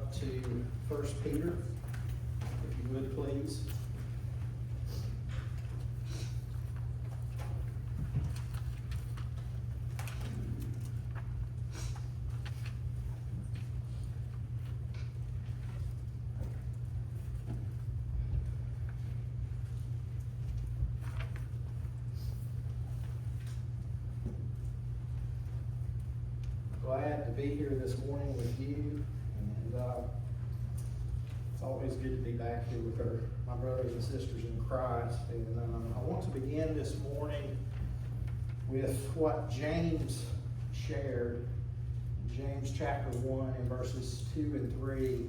up to 1 Peter, if you would please. Glad to be here this morning with you, and it's always good to be back here with my brothers and sisters in Christ. And I want to begin this morning with what James shared, James chapter 1 and verses 2 and 3.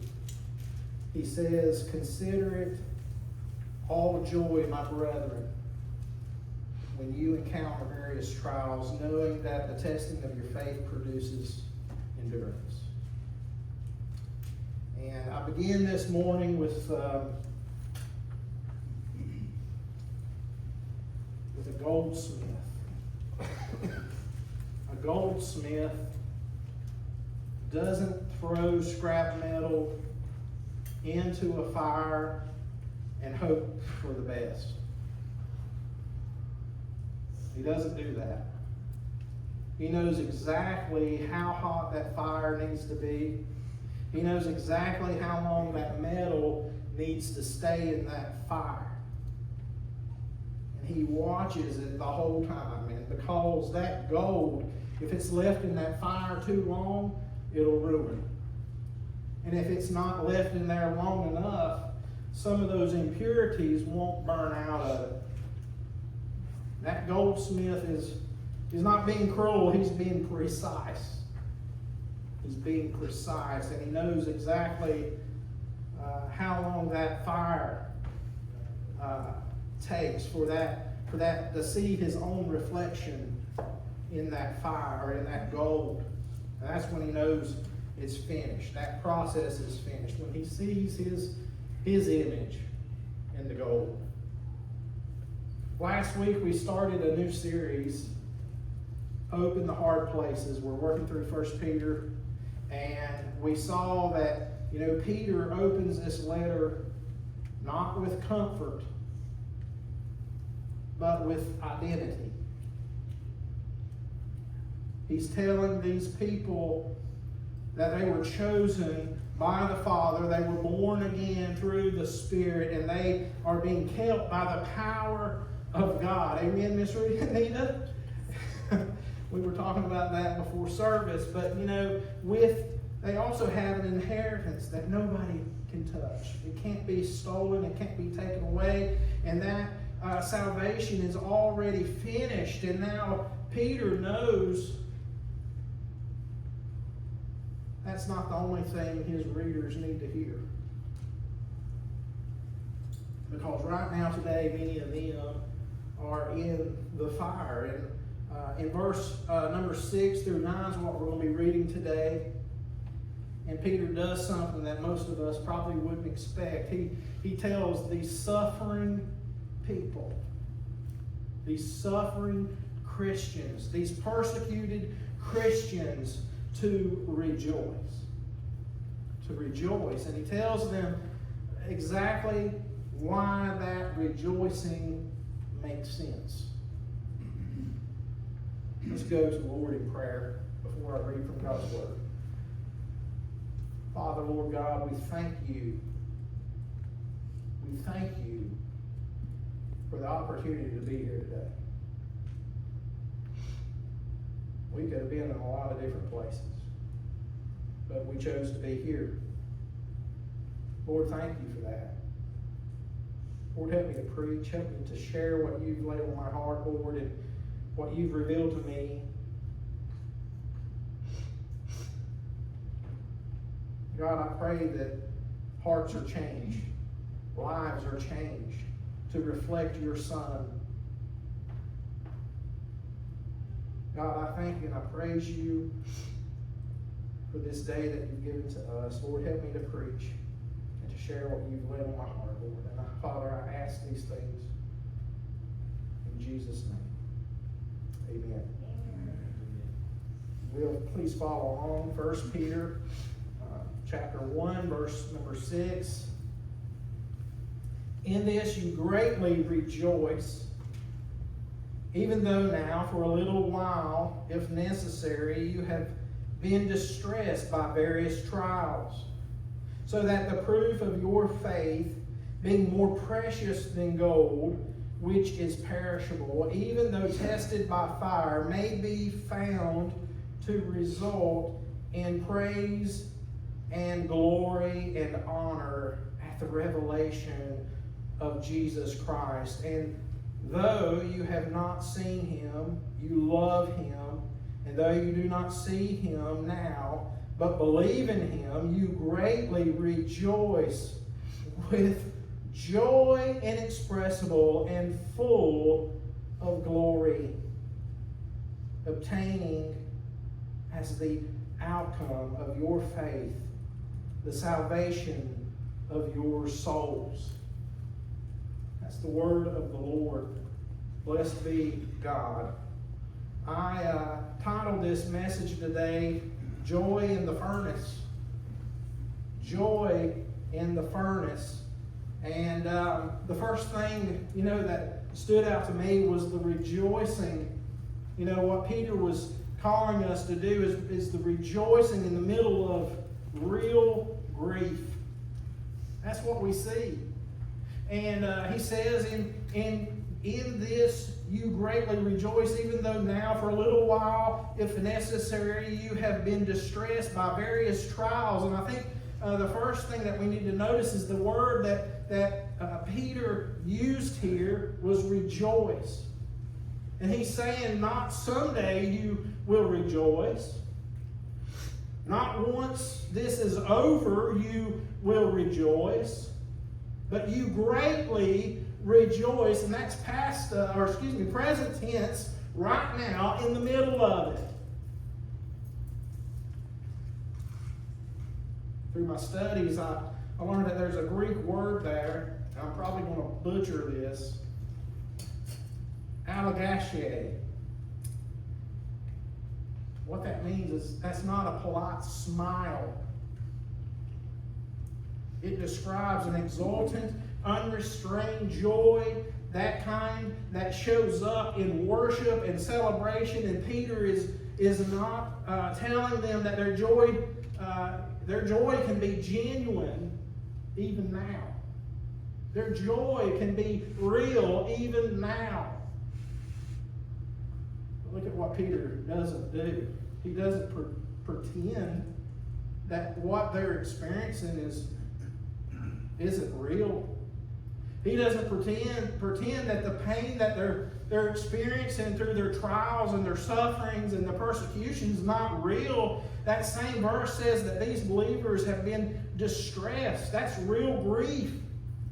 He says, "Consider it all joy, my brethren, when you encounter various trials, knowing that the testing of your faith produces endurance." And I begin this morning with a goldsmith. A goldsmith doesn't throw scrap metal into a fire and hope for the best. He doesn't do that. He knows exactly how hot that fire needs to be. He knows exactly how long that metal needs to stay in that fire. And he watches it the whole time. And because that gold, if it's left in that fire too long, it'll ruin. And if it's not left in there long enough, some of those impurities won't burn out of it. That goldsmith is not being cruel, he's being precise. He's being precise, and he knows exactly how long that fire takes for that to see his own reflection in that fire, or in that gold. And that's when he knows it's finished. That process is finished. When he sees his image in the gold. Last week we started a new series, Hope in the Hard Places. We're working through 1 Peter, and we saw that, Peter opens this letter not with comfort, but with identity. He's telling these people that they were chosen by the Father, they were born again through the Spirit, and they are being kept by the power of God. Amen, Miss Rudy Anita? We were talking about that before service, but they also have an inheritance that nobody can touch. It can't be stolen, it can't be taken away, and that salvation is already finished. And now Peter knows that's not the only thing his readers need to hear. Because right now, today, many of them are in the fire. And in verse number 6 through 9 is what we're going to be reading today. And Peter does something that most of us probably wouldn't expect. He tells these suffering people, these suffering Christians, these persecuted Christians, to rejoice. To rejoice. And he tells them exactly why that rejoicing makes sense. Let's go to the Lord in prayer before I read from God's Word. Father, Lord God, we thank you. We thank you for the opportunity to be here today. We could have been in a lot of different places, but we chose to be here. Lord, thank you for that. Lord, help me to preach. Help me to share what you've laid on my heart, Lord, and what you've revealed to me. God, I pray that hearts are changed, lives are changed to reflect your Son. God, I thank you and I praise you for this day that you've given to us. Lord, help me to preach and to share what you've laid on my heart, Lord. And Father, I ask these things in Jesus' name. Amen. Amen. Will please follow along. 1 Peter chapter 1, verse number 6. In this you greatly rejoice, even though now, for a little while, if necessary, you have been distressed by various trials, so that the proof of your faith, being more precious than gold, which is perishable, even though tested by fire, may be found to result in praise and glory and honor at the revelation of Jesus Christ. And though you have not seen him, you love him. And though you do not see him now, but believe in him, you greatly rejoice with joy inexpressible and full of glory, obtaining as the outcome of your faith the salvation of your souls. That's the word of the Lord. Blessed be God. I titled this message today, Joy in the Furnace. Joy in the Furnace. And the first thing, that stood out to me was the rejoicing. What Peter was calling us to do is the rejoicing in the middle of real grief. That's what we see. And he says, in this you greatly rejoice, even though now for a little while, if necessary, you have been distressed by various trials. And I think the first thing that we need to notice is the word that Peter used here was rejoice. And he's saying not someday you will rejoice. Not once this is over you will rejoice. But you greatly rejoice, and that's present tense right now in the middle of it. Through my studies, I learned that there's a Greek word there, and I'm probably going to butcher this. Allogache. What that means is that's not a polite smile. It describes an exultant, unrestrained joy, that kind that shows up in worship and celebration. And Peter is not telling them that their joy can be genuine even now. Their joy can be real even now. But look at what Peter doesn't do. He doesn't pretend that what they're experiencing isn't real. He doesn't pretend that the pain that they're experiencing through their trials and their sufferings and the persecution is not real. That same verse says that these believers have been distressed. That's real grief,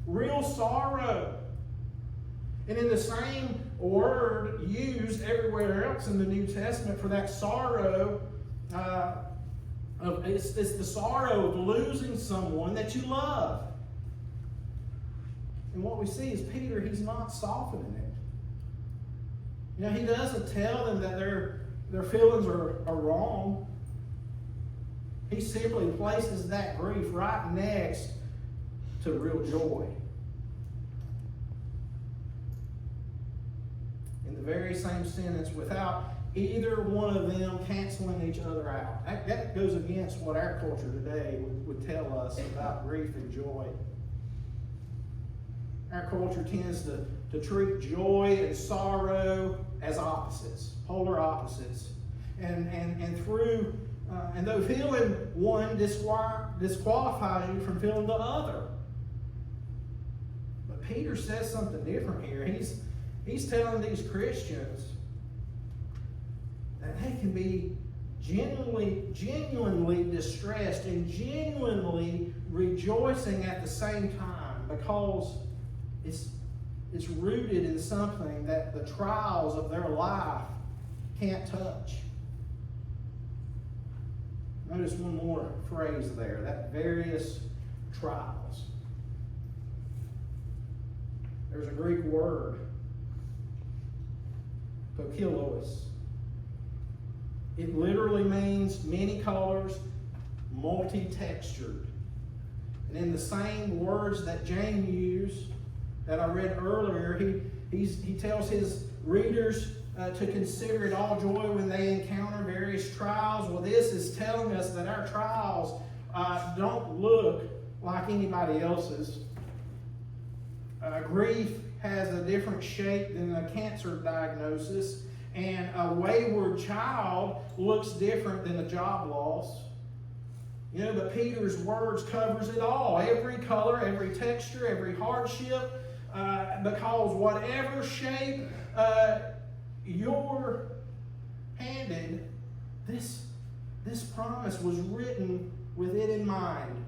real sorrow. And in the same word used everywhere else in the New Testament for that sorrow, it's the sorrow of losing someone that you love. And what we see is Peter, he's not softening it. He doesn't tell them that their feelings are wrong. He simply places that grief right next to real joy. In the very same sentence, without either one of them canceling each other out. That goes against what our culture today would tell us about grief and joy. Our culture tends to treat joy and sorrow as opposites, polar opposites. And though feeling one disqualifies you from feeling the other. But Peter says something different here. He's telling these Christians that they can be genuinely distressed and genuinely rejoicing at the same time, because it's rooted in something that the trials of their life can't touch. Notice one more phrase there, that various trials. There's a Greek word, pokilos. It literally means many colors, multi-textured. And in the same words that James used, that I read earlier, he tells his readers to consider it all joy when they encounter various trials. Well, this is telling us that our trials don't look like anybody else's. Grief has a different shape than a cancer diagnosis, and a wayward child looks different than a job loss. You know, but Peter's words covers it all. Every color, every texture, every hardship, because whatever shape you're handed, this promise was written with it in mind.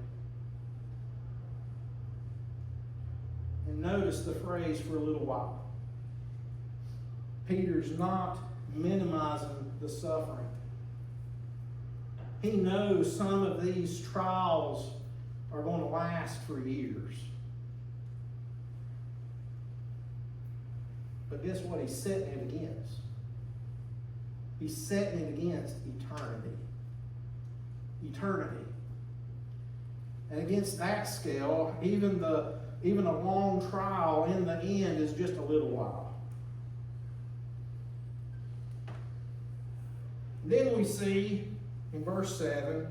And notice the phrase, for a little while. Peter's not minimizing the suffering. He knows some of these trials are going to last for years. But guess what he's setting it against? He's setting it against eternity. Eternity. And against that scale, even a long trial in the end is just a little while. Then we see in verse 7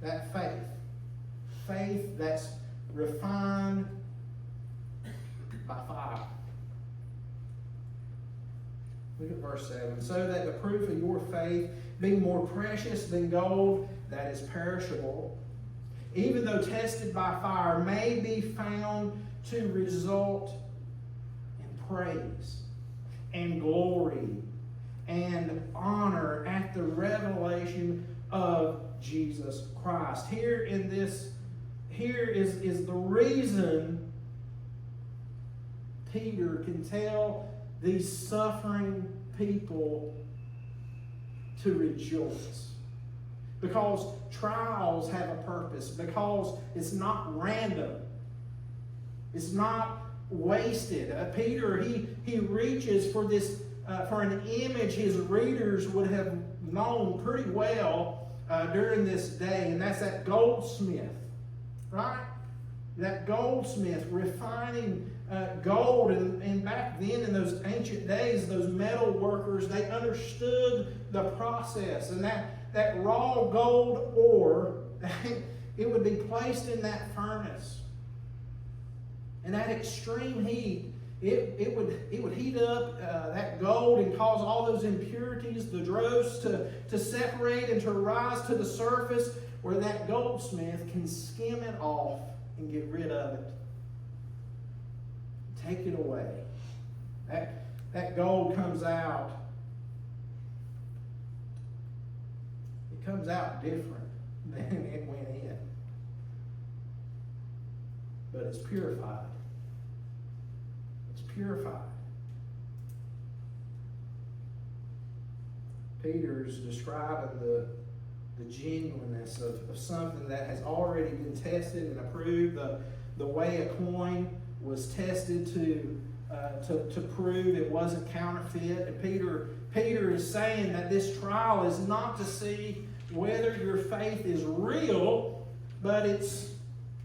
that faith. Faith that's refined by fire. Look at verse 7. So that the proof of your faith, being more precious than gold that is perishable, even though tested by fire, may be found to result in praise and glory and honor at the revelation of Jesus Christ. Here is the reason Peter can tell these suffering people to rejoice. Because trials have a purpose. Because it's not random. It's not wasted. Peter, he reaches for this, for an image his readers would have known pretty well during this day, and that's that goldsmith, right? That goldsmith refining gold, and back then in those ancient days, those metal workers, they understood the process, and that raw gold ore, it would be placed in that furnace, and at extreme heat, it would heat up that gold and cause all those impurities, the dross, to separate and to rise to the surface, where that goldsmith can skim it off and get rid of it. Take it away. That gold comes out. It comes out different than it went in. But it's purified. It's purified. Peter's describing the genuineness of something that has already been tested and approved. The way a coin was tested to prove it wasn't counterfeit. And Peter is saying that this trial is not to see whether your faith is real, but it's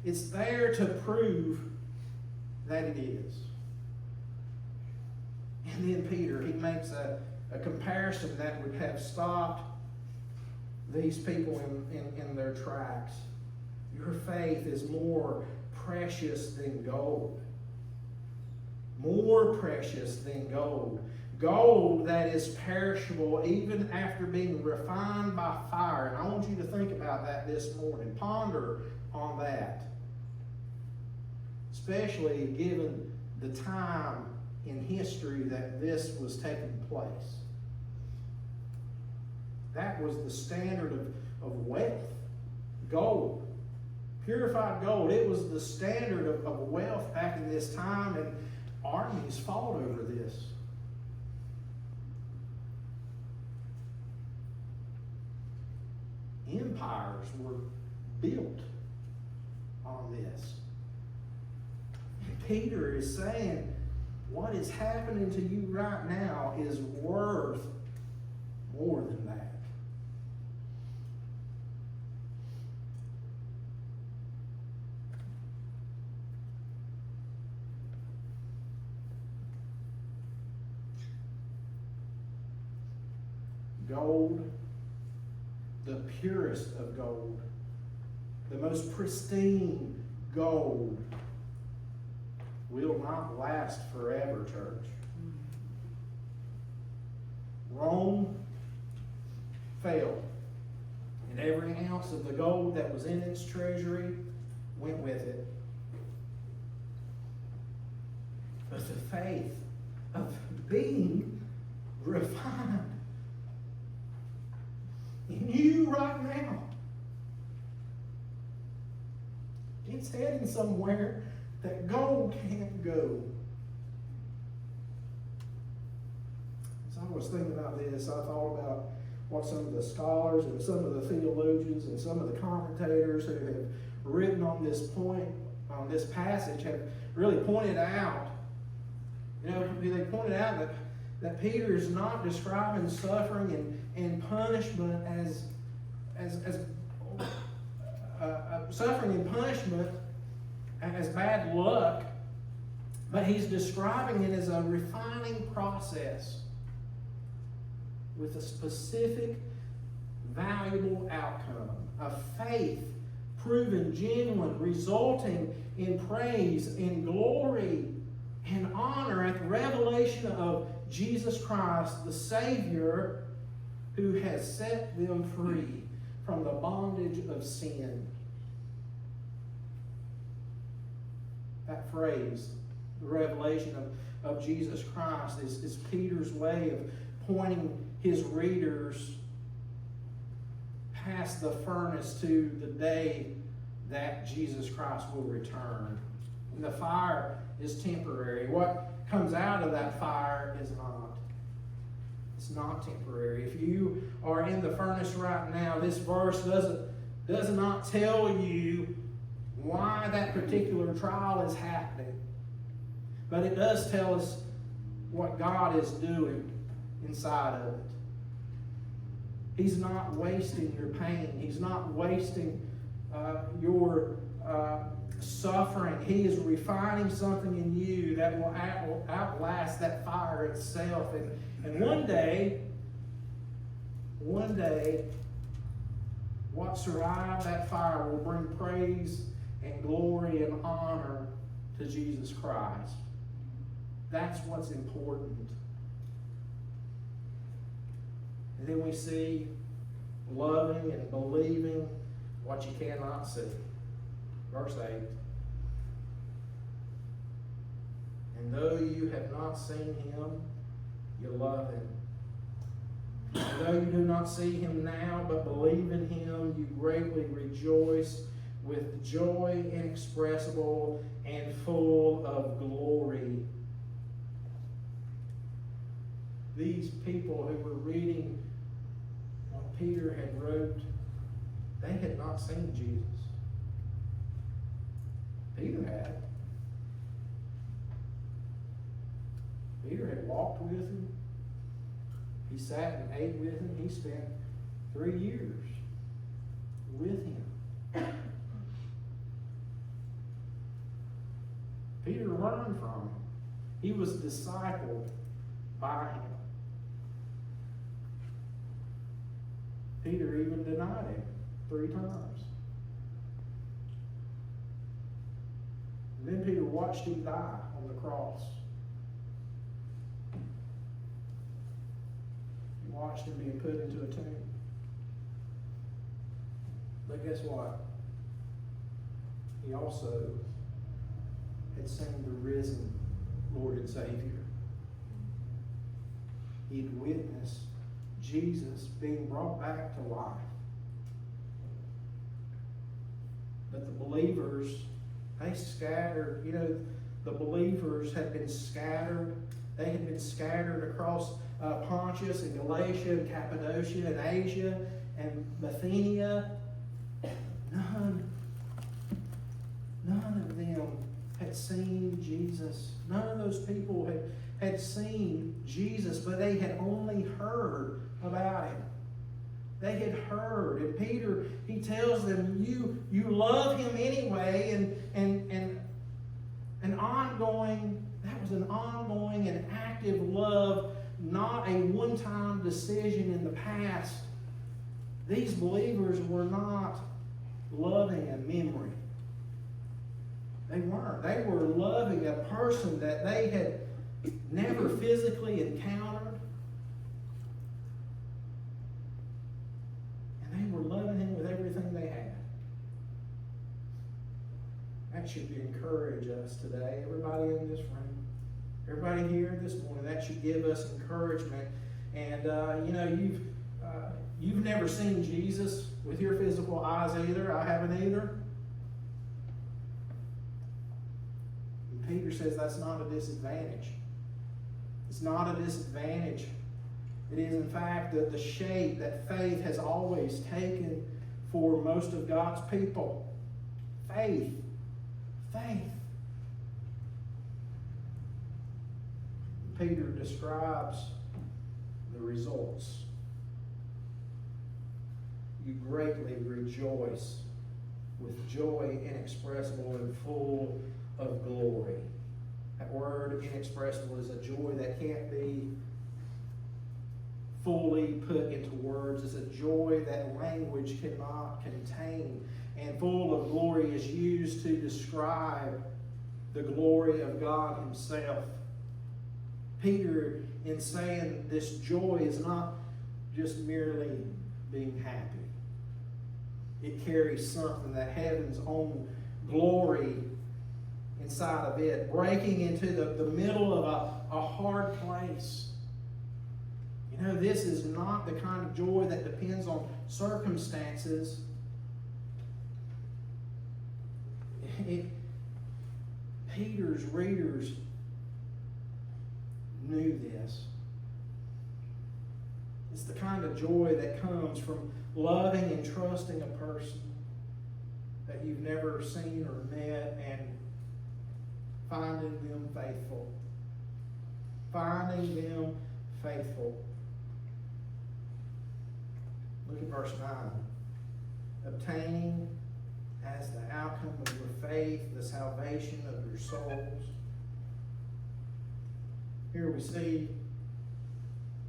there to prove that it is. And then Peter, he makes a comparison that would have stopped these people in their tracks. Your faith is more precious than gold. More precious than gold. Gold that is perishable even after being refined by fire. And I want you to think about that this morning. Ponder on that. Especially given the time in history that this was taking place. That was the standard of wealth. Gold. Purified gold. It was the standard of wealth back in this time, and armies fought over this. Empires were built on this. And Peter is saying, what is happening to you right now is worth more than that. gold, the purest of gold, the most pristine gold, will not last forever, church. Rome fell, and every ounce of the gold that was in its treasury went with it. But the faith of being refined in you right now, it's heading somewhere that gold can't go. So I was thinking about this. I thought about what some of the scholars and some of the theologians and some of the commentators who have written on this point, on this passage, have really pointed out. You know, they pointed out that Peter is not describing suffering and punishment as suffering and punishment as bad luck, but he's describing it as a refining process with a specific, valuable outcome, a faith proven genuine, resulting in praise, in glory, and honor at the revelation of Jesus Christ, the Savior, who has set them free from the bondage of sin. That phrase, the revelation of Jesus Christ, is Peter's way of pointing his readers past the furnace to the day that Jesus Christ will return. And the fire is temporary. What comes out of that fire is not. It's not temporary. If you are in the furnace right now, this verse does not tell you why that particular trial is happening. But it does tell us what God is doing inside of it. He's not wasting your pain. He's not wasting your suffering. He is refining something in you that will outlast that fire itself. And one day, what survived that fire will bring praise and glory and honor to Jesus Christ. That's what's important. And then we see loving and believing what you cannot see. Verse 8. And though you have not seen him, you love him. And though you do not see him now, but believe in him, you greatly rejoice with joy inexpressible and full of glory. These people who were reading what Peter had wrote, they had not seen Jesus. Peter had. Peter had walked with him. He sat and ate with him. He spent 3 years with him. Peter learned from him. He was discipled by him. Peter even denied him 3 times. And then Peter watched him die on the cross. He watched him being put into a tomb. But guess what? He also had seen the risen Lord and Savior. He'd witnessed Jesus being brought back to life. But the believers, they scattered. You know, the believers had been scattered. They had been scattered across Pontus and Galatia and Cappadocia and Asia and Bithynia. None of them had seen Jesus. None of those people had seen Jesus, but they had only heard about him. They had heard. And Peter, he tells them, you love him anyway, and that was an ongoing and active love, not a one-time decision in the past. These believers were not loving a memory. They weren't. They were loving a person that they had never physically encountered. And they were loving him with everything they had. That should encourage us today. Everybody in this room, everybody here this morning, that should give us encouragement. And you've never seen Jesus with your physical eyes either. I haven't either. And Peter says that's not a disadvantage. It's not a disadvantage. It is, in fact, the shape that faith has always taken for most of God's people. Faith. Faith. Peter describes the results. You greatly rejoice with joy inexpressible and full of glory. That word inexpressible is a joy that can't be fully put into words. It's a joy that language cannot contain. And full of glory is used to describe the glory of God himself. Peter, in saying this joy, is not just merely being happy. It carries something, that heaven's own glory inside of it, breaking into the middle of a hard place. You know, this is not the kind of joy that depends on circumstances. Peter's readers knew this. It's the kind of joy that comes from loving and trusting a person that you've never seen or met and finding them faithful. Finding them faithful. Look at verse 9. Obtaining as the outcome of your faith the salvation of your souls. Here we see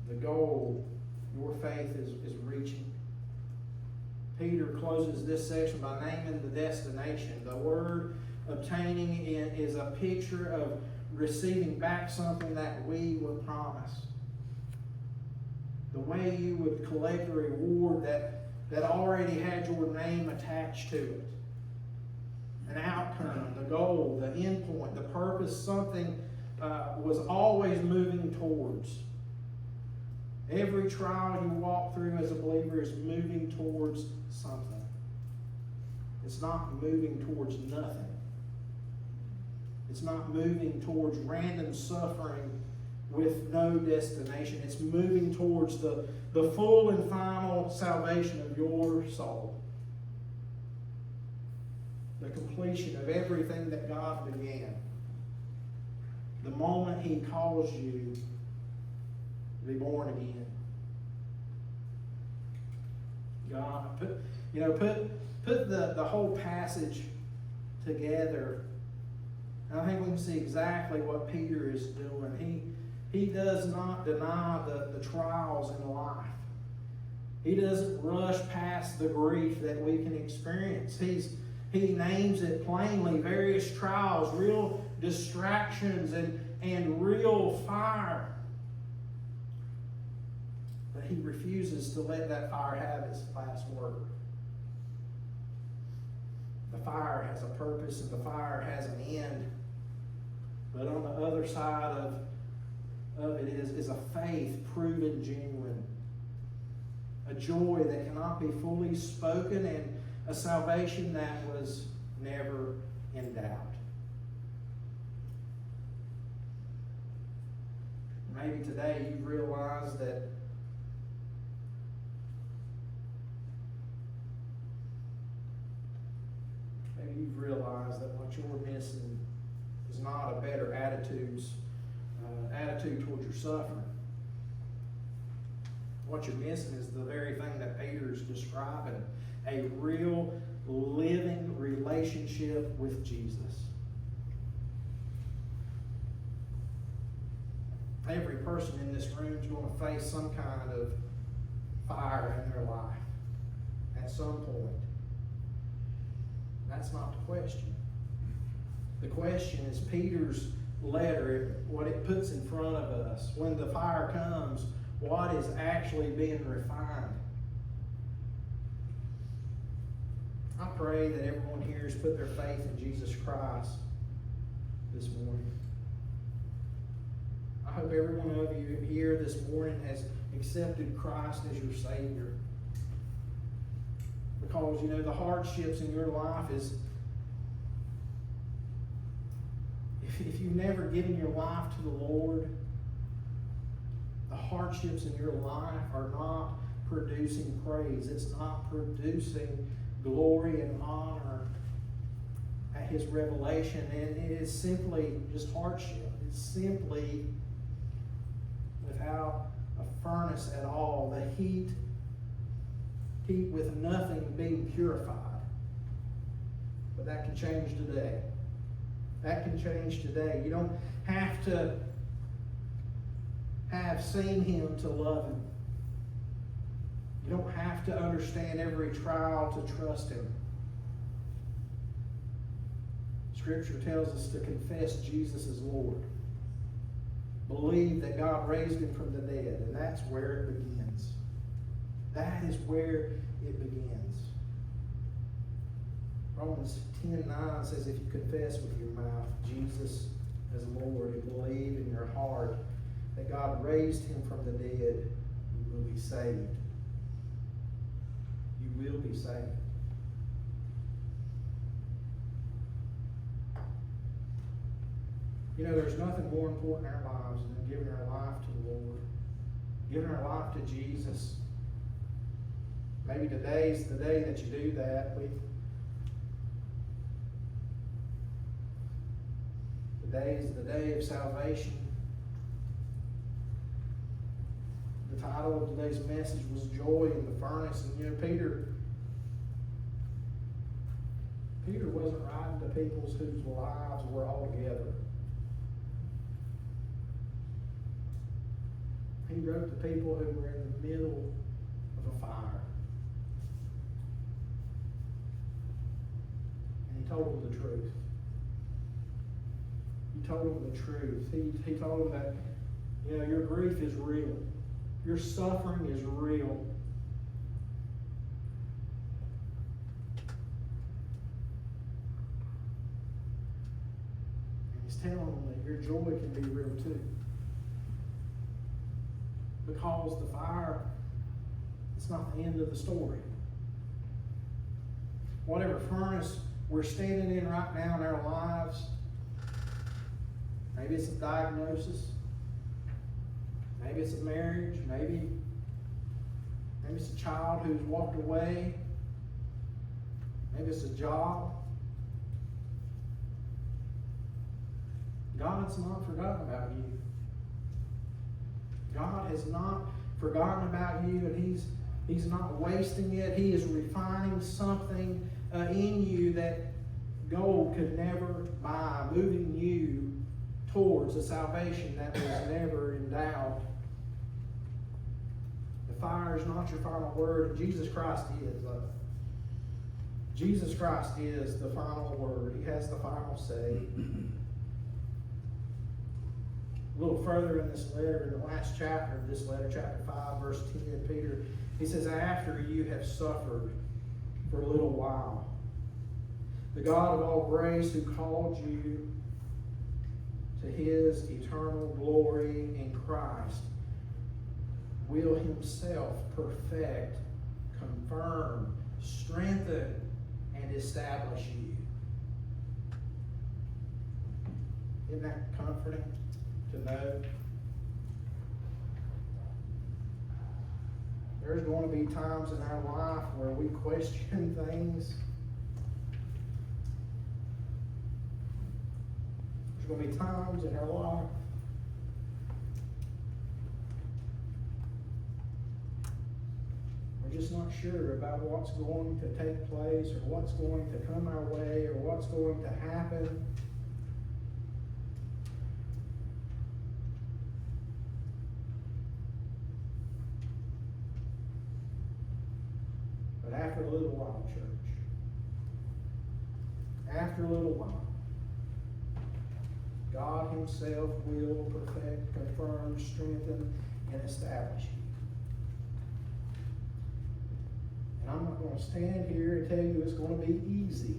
the goal your faith is reaching. Peter closes this section by naming the destination. The word obtaining is a picture of receiving back something that we were promised. The way you would collect a reward that already had your name attached to it. An outcome, the goal, the end point, the purpose, something was always moving towards. Every trial you walk through as a believer is moving towards something. It's not moving towards nothing. It's not moving towards random suffering with no destination. It's moving towards the full and final salvation of your soul. The completion of everything that God began. The moment He calls you to be born again. God, put the whole passage together. And I think we can see exactly what Peter is doing. He does not deny the trials in life. He doesn't rush past the grief that we can experience. He names it plainly, various trials, real distractions, and real fire. But he refuses to let that fire have its last word. The fire has a purpose and the fire has an end. But on the other side of it is a faith proven genuine. A joy that cannot be fully spoken, and a salvation that was never in doubt. Maybe today you realize that what you're missing is not a better attitude towards your suffering. What you're missing is the very thing that Peter is describing. A real, living relationship with Jesus. Every person in this room is going to face some kind of fire in their life at some point. That's not the question. The question is Peter's letter, what it puts in front of us. When the fire comes, what is actually being refined? I pray that everyone here has put their faith in Jesus Christ this morning. I hope every one of you here this morning has accepted Christ as your Savior. Because, the hardships in your life is, if you've never given your life to the Lord, the hardships in your life are not producing praise. It's not producing glory and honor at His revelation. And it is simply just hardship. It's simply without a furnace at all. The heat with nothing being purified. But that can change today. That can change today. You don't have to have seen Him to love Him. You don't have to understand every trial to trust Him. Scripture tells us to confess Jesus as Lord. Believe that God raised Him from the dead, and that's where it begins. That is where it begins. Romans 10:9 says, if you confess with your mouth Jesus as Lord and believe in your heart that God raised Him from the dead, you will be saved. You will be saved. There's nothing more important in our lives than giving our life to the Lord, giving our life to Jesus. Maybe today's the day that you do that. Today is the day of salvation. The title of today's message was Joy in the Furnace. And Peter wasn't writing to people whose lives were all together. He wrote to people who were in the middle of a fire. And he told them the truth. He told them the truth. He told them that, your grief is real. Your suffering is real. And he's telling them that your joy can be real too. Because the fire, it's not the end of the story. Whatever furnace we're standing in right now in our lives, maybe it's a diagnosis, maybe it's a marriage, maybe it's a child who's walked away, maybe it's a job. God's not forgotten about you. God has not forgotten about you, and He's not wasting it. He is refining something in you that gold could never buy, moving you towards a salvation that was never in doubt. The fire is not your final word, and Jesus Christ is. Jesus Christ is the final word. He has the final say. A little further in this letter, in the last chapter of this letter, chapter 5, verse 10, Peter, he says, after you have suffered for a little while, the God of all grace who called you to His eternal glory in Christ will Himself perfect, confirm, strengthen, and establish you. Isn't that comforting to know? There's going to be times in our life where we question things. There's going to be times in our life we're just not sure about what's going to take place or what's going to come our way or what's going to happen. after a little while, church, after a little while, God himself will perfect, confirm, strengthen, and establish you. And I'm not going to stand here and tell you it's going to be easy,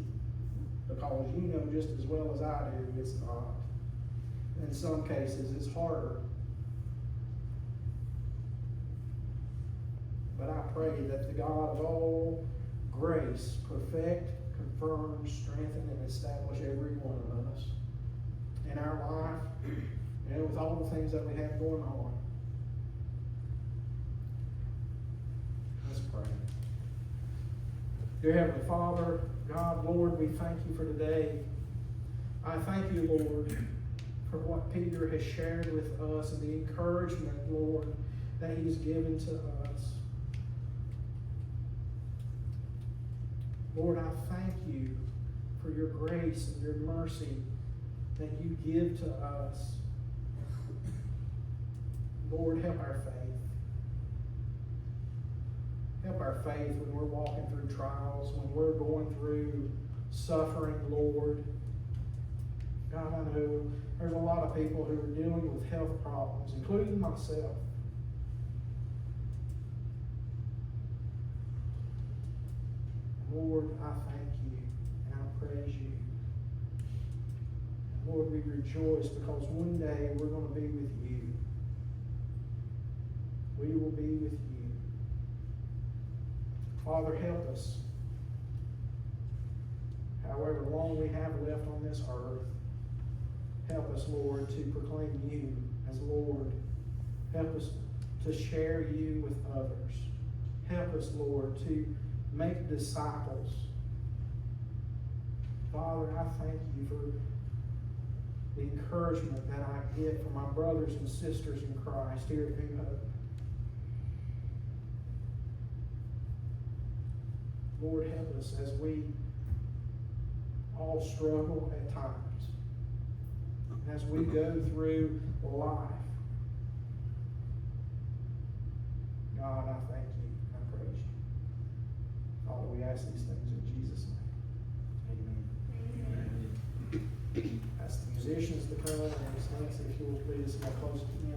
because you know just as well as I do it's not. In some cases it's harder. But I pray that the God of all grace perfect, confirm, strengthen, and establish every one of us in our life, and with all the things that we have going on. Let's pray. Dear Heavenly Father, God, Lord, we thank you for today. I thank you, Lord, for what Peter has shared with us and the encouragement, Lord, that he's given to us. Lord, I thank you for your grace and your mercy that you give to us. Lord, help our faith. Help our faith when we're walking through trials, when we're going through suffering, Lord. God, I know there's a lot of people who are dealing with health problems, including myself. Lord, I thank you and I praise you. And Lord, we rejoice because one day we're going to be with you. We will be with you. Father, help us, however long we have left on this earth. Help us, Lord, to proclaim you as Lord. Help us to share you with others. Help us, Lord, to make disciples. Father, I thank you for the encouragement that I get from my brothers and sisters in Christ here at New Hope. Lord, help us as we all struggle at times, as we go through life. God, I thank you and I praise you. Father, we ask these things in Jesus' name. Amen. Ask the musicians to come and Nancy, if you will please, my close to me.